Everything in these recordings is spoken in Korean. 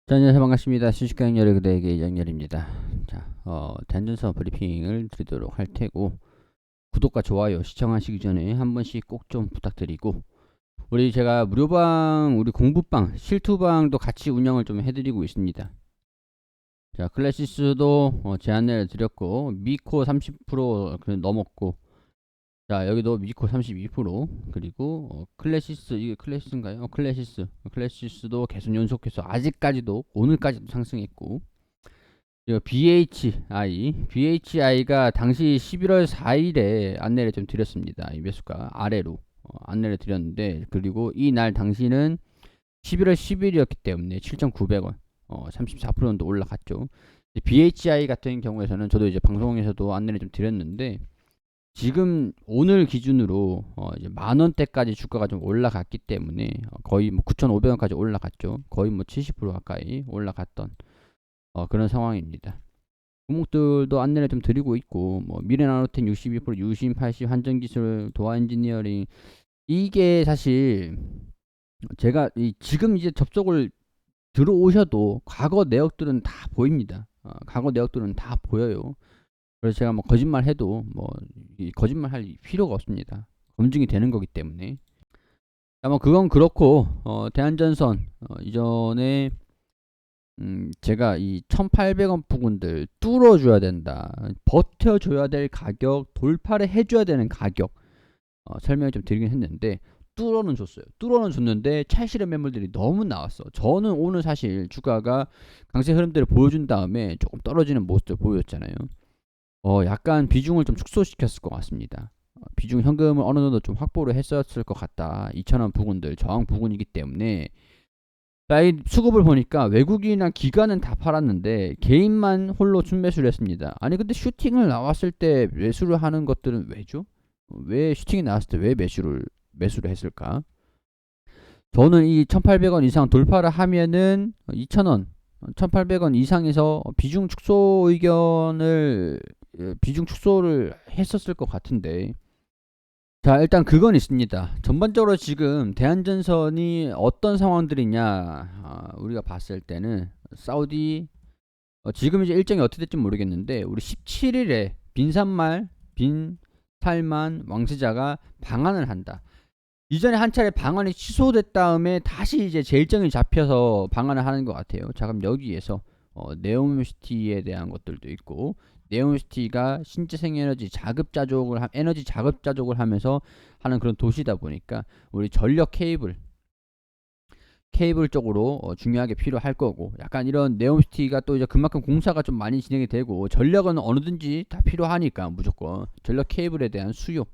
자, 안녕하세요. 반갑습니다. 순식간 열의 그대에게 이정열입니다. 자, 대한전선 브리핑을 드리도록 할 테고, 구독과 좋아요 시청하시기 전에 한 번씩 꼭 좀 부탁드리고, 제가 무료방, 우리 공부방, 실투방도 같이 운영을 좀 해드리고 있습니다. 자, 클래시스도 제 안내를 드렸고, 미코 30% 넘었고, 자, 여기도 미코 32%, 그리고 클래시스, 이게 클래시스인가요? 클래시스도 계속 연속해서 아직까지도 오늘까지도 상승했고, 이거 BHI가 당시 11월 4일에 안내를 좀 드렸습니다. 이 매수가 아래로 안내를 드렸는데, 그리고 이 날 당시는 11월 10일이었기 때문에 7,900원, 34% 정도 올라갔죠. BHI 같은 경우에서는 저도 이제 방송에서도 안내를 좀 드렸는데, 지금 오늘 기준으로 이제 만 원대까지 주가가 좀 올라갔기 때문에 거의 뭐 9,500원까지 올라갔죠. 거의 뭐 70% 가까이 올라갔던 그런 상황입니다. 종목들도 안내를 좀 드리고 있고, 뭐 미래나노텍 62%, 유심 80, 한전기술, 도화엔지니어링, 이게 사실 제가 지금 이제 접속을 들어오셔도 과거 내역들은 다 보입니다. 과거 내역들은 다 보여요. 그래서 제가 뭐 거짓말 해도 뭐 거짓말 할 필요가 없습니다. 검증이 되는 거기 때문에. 뭐 그건 그렇고, 대한전선 이전에 제가 이 1800원 부근들 뚫어줘야 된다, 버텨줘야 될 가격, 돌파를 해줘야 되는 가격, 설명을 좀 드리긴 했는데, 뚫어는 줬어요. 뚫어는 줬는데 차익실현 매물들이 너무 나왔어. 저는 오늘 사실 주가가 강세 흐름들을 보여준 다음에 조금 떨어지는 모습을 보였잖아요. 약간 비중을 좀 축소시켰을 것 같습니다. 비중 현금을 어느 정도 좀 확보를 했었을 것 같다. 2,000원 부근들 저항 부근이기 때문에. 자, 이 수급을 보니까 외국인이나 기관은 다 팔았는데 개인만 홀로 순매수를 했습니다. 아니 근데 슈팅을 나왔을 때 매수를 하는 것들은 왜죠? 왜 슈팅이 나왔을 때 왜 매수를 했을까? 저는 이 1,800원 이상 돌파를 하면은 2,000원, 1,800원 이상에서 비중 축소를 했었을 것 같은데, 자, 일단 그건 있습니다. 전반적으로 지금 대한전선이 어떤 상황들이냐, 우리가 봤을 때는 사우디, 지금 이제 일정이 어떻게 될지 모르겠는데, 우리 17일에 빈 살만 왕세자가 방한을 한다. 이전에 한 차례 방한이 취소됐 다음에 다시 이제 재일정이 잡혀서 방한을 하는 것 같아요. 자, 그럼 여기에서 네옴시티에 대한 것들도 있고, 네옴시티가 신재생 에너지 자급 자족을 하면서 하는 그런 도시다 보니까 우리 전력 케이블 쪽으로 중요하게 필요할 거고, 약간 이런 네옴시티가 또 이제 그만큼 공사가 좀 많이 진행이 되고, 전력은 어느든지 다 필요하니까 무조건 전력 케이블에 대한 수주,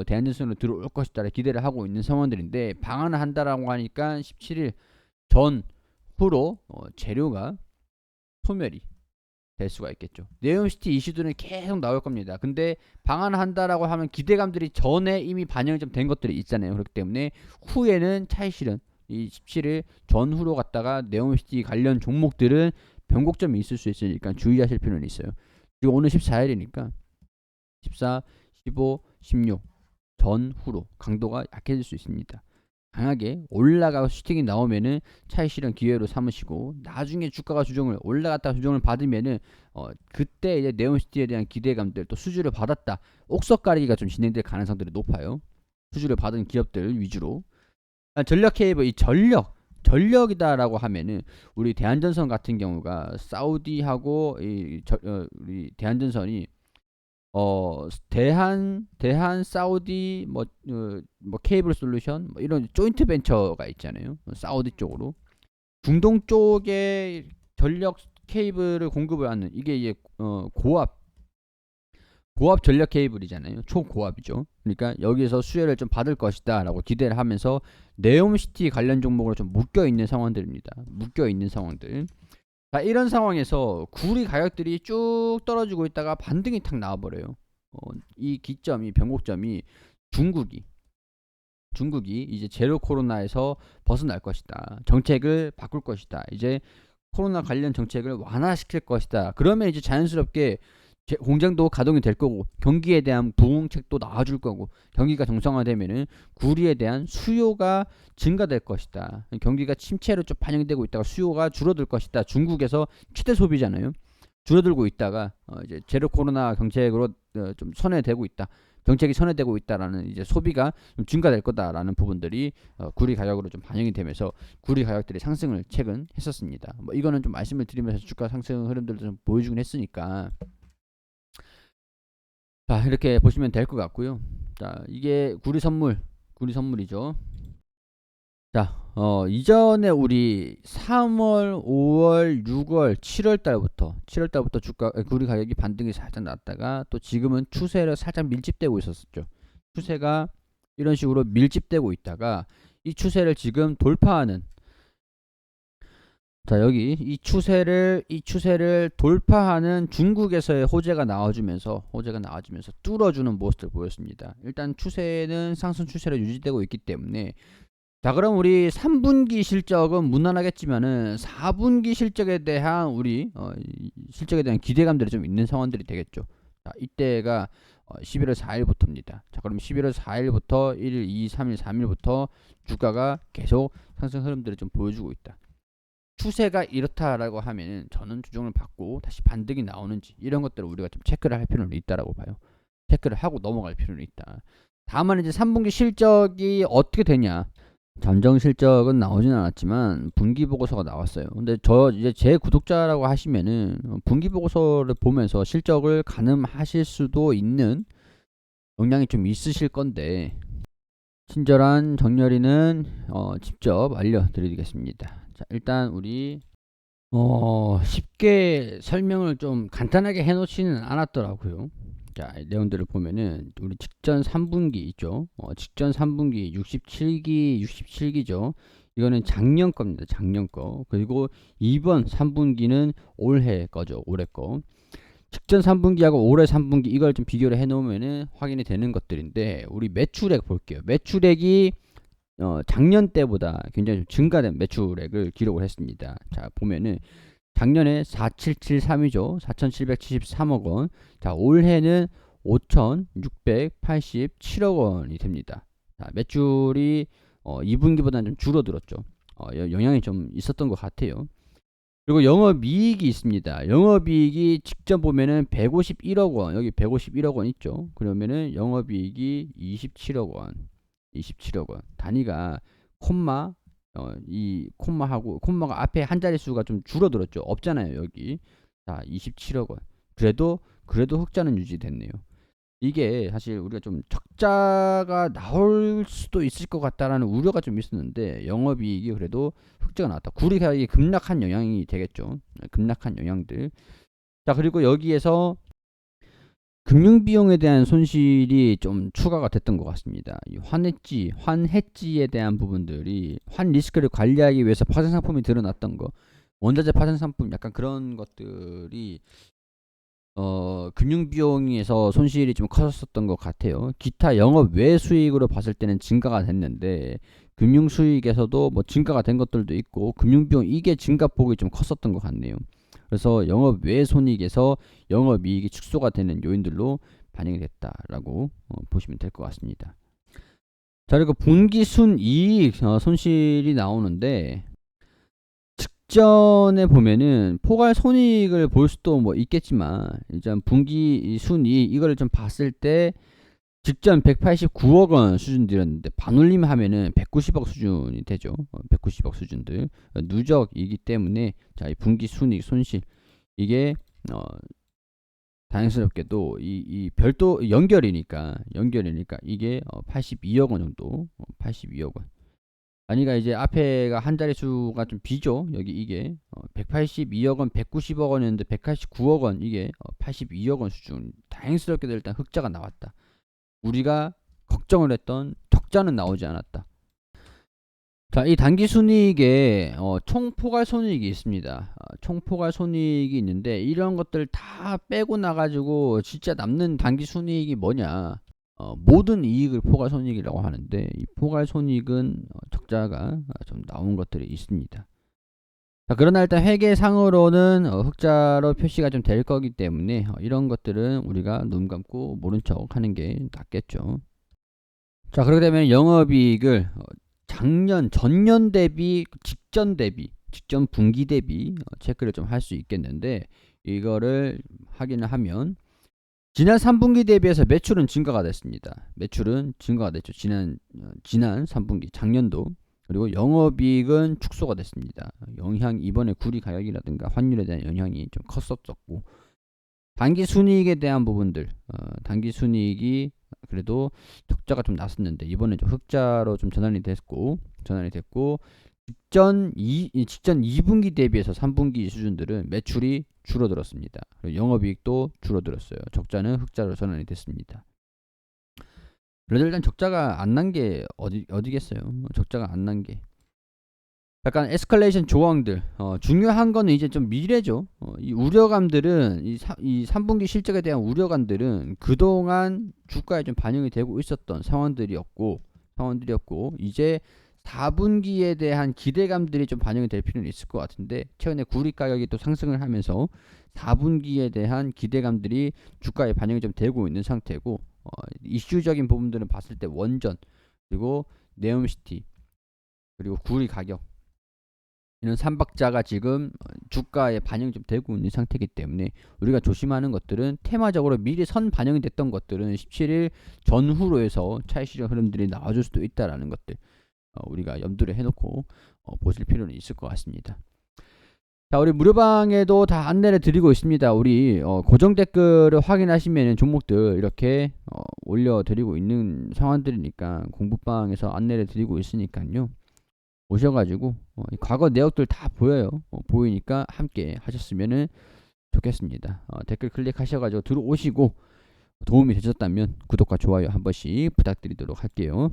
대한전선으로 들어올 것이다 기대를 하고 있는 상황들인데, 방한을 한다라고 하니까 17일 전후로 재료가 소멸이 될 수가 있겠죠. 네옴시티 이슈들은 계속 나올 겁니다. 근데 방한을 한다라고 하면 기대감들이 전에 이미 반영이 좀 된 것들이 있잖아요. 그렇기 때문에 후에는 차익 실현, 이 17일 전후로 갔다가 네옴시티 관련 종목들은 변곡점이 있을 수 있으니까 주의하실 필요는 있어요. 지금 오늘 14일이니까 14, 15, 16 전후로 강도가 약해질 수 있습니다. 강하게 올라가고 슈팅이 나오면은 차익 실현 기회로 삼으시고, 나중에 주가가 올라갔다가 조정을 받으면은 그때 이제 네온시티에 대한 기대감들, 또 수주를 받았다, 옥석 가리기가 좀 진행될 가능성들이 높아요. 수주를 받은 기업들 위주로. 전력 케이블, 이 전력이다라고 하면은 우리 대한전선 같은 경우가 사우디하고 우리 대한전선이 대한 사우디 뭐 케이블 솔루션 뭐 이런 조인트 벤처가 있잖아요. 사우디 쪽으로 중동 쪽에 전력 케이블을 공급을 하는, 이게 이제 고압 전력 케이블이잖아요. 초고압이죠. 그러니까 여기에서 수혜를 좀 받을 것이다라고 기대를 하면서 네옴시티 관련 종목으로 좀 묶여 있는 상황들입니다. 묶여 있는 상황들. 자, 이런 상황에서 구리 가격들이 쭉 떨어지고 있다가 반등이 탁 나와버려요. 이 기점이, 변곡점이 중국이 이제 제로 코로나에서 벗어날 것이다. 정책을 바꿀 것이다. 이제 코로나 관련 정책을 완화시킬 것이다. 그러면 이제 자연스럽게 공장도 가동이 될 거고 경기에 대한 부응책도 나와줄 거고 경기가 정상화되면은 구리에 대한 수요가 증가될 것이다. 경기가 침체로 좀 반영되고 있다가 수요가 줄어들 것이다. 중국에서 최대 소비잖아요. 줄어들고 있다가 이제 제로 코로나 정책으로 좀 선회되고 있다. 정책이 선회되고 있다라는 이제 소비가 좀 증가될 거다라는 부분들이 구리 가격으로 좀 반영이 되면서 구리 가격들이 상승을 최근 했었습니다. 뭐 이거는 좀 말씀을 드리면서 주가 상승 흐름들을 좀 보여주긴 했으니까 자 이렇게 보시면 될 것 같고요. 자 이게 구리 선물이죠. 자 이전에 우리 3월, 5월, 6월, 7월 달부터 주가 구리 가격이 반등이 살짝 났다가 또 지금은 추세를 살짝 밀집되고 있었죠. 추세가 이런 식으로 밀집되고 있다가 이 추세를 지금 돌파하는 자 여기 이 추세를 돌파하는 중국에서의 호재가 나와주면서 뚫어주는 모습을 보였습니다. 일단 추세는 상승 추세로 유지되고 있기 때문에 자 그럼 우리 3분기 실적은 무난하겠지만은 4분기 실적에 대한 실적에 대한 기대감들이 좀 있는 상황들이 되겠죠. 자 이때가 11월 4일부터입니다. 자 그럼 11월 4일부터 1일, 2일, 3일, 3일부터 주가가 계속 상승 흐름들을 좀 보여주고 있다. 추세가 이렇다라고 하면은 저는 조정을 받고 다시 반등이 나오는지 이런 것들을 우리가 좀 체크를 할 필요는 있다라고 봐요. 체크를 하고 넘어갈 필요는 있다. 다만 이제 3분기 실적이 어떻게 되냐. 잠정 실적은 나오진 않았지만 분기 보고서가 나왔어요. 근데 저 이제 제 구독자라고 하시면은 분기 보고서를 보면서 실적을 가늠하실 수도 있는 역량이 좀 있으실 건데 친절한 정렬이는 직접 알려드리겠습니다. 자, 일단 우리 쉽게 설명을 좀 간단하게 해놓지는 않았더라고요. 자, 내용들을 보면은 우리 직전 3분기 있죠. 직전 3분기 67기죠. 이거는 작년 겁니다. 작년 거. 그리고 이번 3분기는 올해 거죠. 올해 거. 직전 3분기하고 올해 3분기 이걸 좀 비교를 해 놓으면은 확인이 되는 것들인데 우리 매출액 볼게요. 매출액이 작년 때보다 굉장히 좀 증가된 매출액을 기록을 했습니다. 자, 보면은 작년에 4773이죠. 4773억 원. 자, 올해는 5687억 원이 됩니다. 자, 매출이 2분기보다는 좀 줄어들었죠. 영향이 좀 있었던 것 같아요. 그리고 영업이익이 있습니다. 영업이익이 직접 보면은 151억 원, 여기 151억 원 있죠. 그러면은 영업이익이 27억 원, 27억 원. 단위가 콤마, 이 콤마가 앞에 한 자릿수가 좀 줄어들었죠. 없잖아요, 여기. 자, 27억 원. 그래도 흑자는 유지됐네요. 이게 사실 우리가 좀 적자가 나올 수도 있을 것 같다라는 우려가 좀 있었는데 영업이익이 그래도 흑자가 나왔다. 구리 가격이 급락한 영향이 되겠죠. 급락한 영향들. 자 그리고 여기에서 금융비용에 대한 손실이 좀 추가가 됐던 것 같습니다. 이 환해지에 대한 부분들이 환 리스크를 관리하기 위해서 파생 상품이 드러났던 거, 원자재 파생 상품 약간 그런 것들이 금융비용에서 손실이 좀 컸었던 것 같아요. 기타 영업 외 수익으로 봤을 때는 증가가 됐는데 금융수익에서도 뭐 증가가 된 것들도 있고 금융비용 이게 증가폭이 좀 컸었던 것 같네요. 그래서 영업 외 손익에서 영업이익이 축소가 되는 요인들로 반영이 됐다라고 보시면 될 것 같습니다. 자 그리고 분기 순이익 손실이 나오는데 직전에 보면은 포괄 손익을 볼 수도 뭐 있겠지만 일단 분기 순이익 이거를 좀 봤을 때 직전 189억 원 수준들이었는데 반올림 하면은 190억 수준이 되죠. 190억 수준들 누적이기 때문에 자, 이 분기 순이익 손실 이게 다행스럽게도 이 별도 연결이니까 이게 82억 원 정도 82억 원 아니가 이제 앞에가 한 자릿수가 좀 비죠. 여기 이게 182억 원, 190억 원이었는데 189억 원 이게 82억 원 수준. 다행스럽게도 일단 흑자가 나왔다. 우리가 걱정을 했던 적자는 나오지 않았다. 자, 이 단기 순이익에 총 포괄 손익이 있습니다. 총 포괄 손익이 있는데 이런 것들 다 빼고 나가지고 진짜 남는 단기 순이익이 뭐냐? 모든 이익을 포괄 손익이라고 하는데 이 포괄 손익은 적자가 좀 나온 것들이 있습니다. 자, 그러나 일단 회계상으로는 흑자로 표시가 좀 될 거기 때문에 이런 것들은 우리가 눈 감고 모른 척 하는 게 낫겠죠. 자, 그렇게 되면 영업이익을 작년 전년 대비 직전 분기 대비 체크를 좀 할 수 있겠는데, 이거를 확인을 하면 지난 3분기 대비해서 매출은 증가가 됐습니다. 매출은 증가가 됐죠. 지난 3분기 작년도. 그리고 영업이익은 축소가 됐습니다. 이번에 구리 가격이라든가 환율에 대한 영향이 좀 컸었고, 단기순이익에 대한 부분들, 단기순이익이 그래도 적자가 좀 났었는데 이번에 좀 흑자로 좀 전환이 됐고 직전 2분기 대비해서 3분기 수준들은 매출이 줄어들었습니다. 그리고 영업이익도 줄어들었어요. 적자는 흑자로 전환이 됐습니다. 그래도 일단 적자가 안 난 게 어디겠어요. 적자가 안 난 게 약간 에스컬레이션 조항들, 중요한 거는 이제 좀 미래죠. 이 우려감들은 이 3분기 실적에 대한 우려감들은 그동안 주가에 좀 반영이 되고 있었던 상황들이었고 이제 4분기에 대한 기대감들이 좀 반영이 될 필요는 있을 것 같은데, 최근에 구리 가격이 또 상승을 하면서 4분기에 대한 기대감들이 주가에 반영이 좀 되고 있는 상태고, 이슈적인 부분들은 봤을 때 원전, 그리고 네옴시티, 그리고 구리 가격, 이런 삼박자가 지금 주가에 반영이 좀 되고 있는 상태이기 때문에 우리가 조심하는 것들은, 테마적으로 미리 선 반영이 됐던 것들은 17일 전후로 해서 차익 시장 흐름들이 나와줄 수도 있다라는 것들, 우리가 염두를 해놓고 보실 필요는 있을 것 같습니다. 자, 우리 무료방에도 다 안내를 드리고 있습니다. 우리 고정 댓글을 확인하시면 종목들 이렇게 올려드리고 있는 상황들이니까, 공부방에서 안내를 드리고 있으니까요. 오셔가지고 과거 내역들 다 보여요. 보이니까 함께 하셨으면 좋겠습니다. 댓글 클릭하셔가지고 들어오시고, 도움이 되셨다면 구독과 좋아요 한 번씩 부탁드리도록 할게요.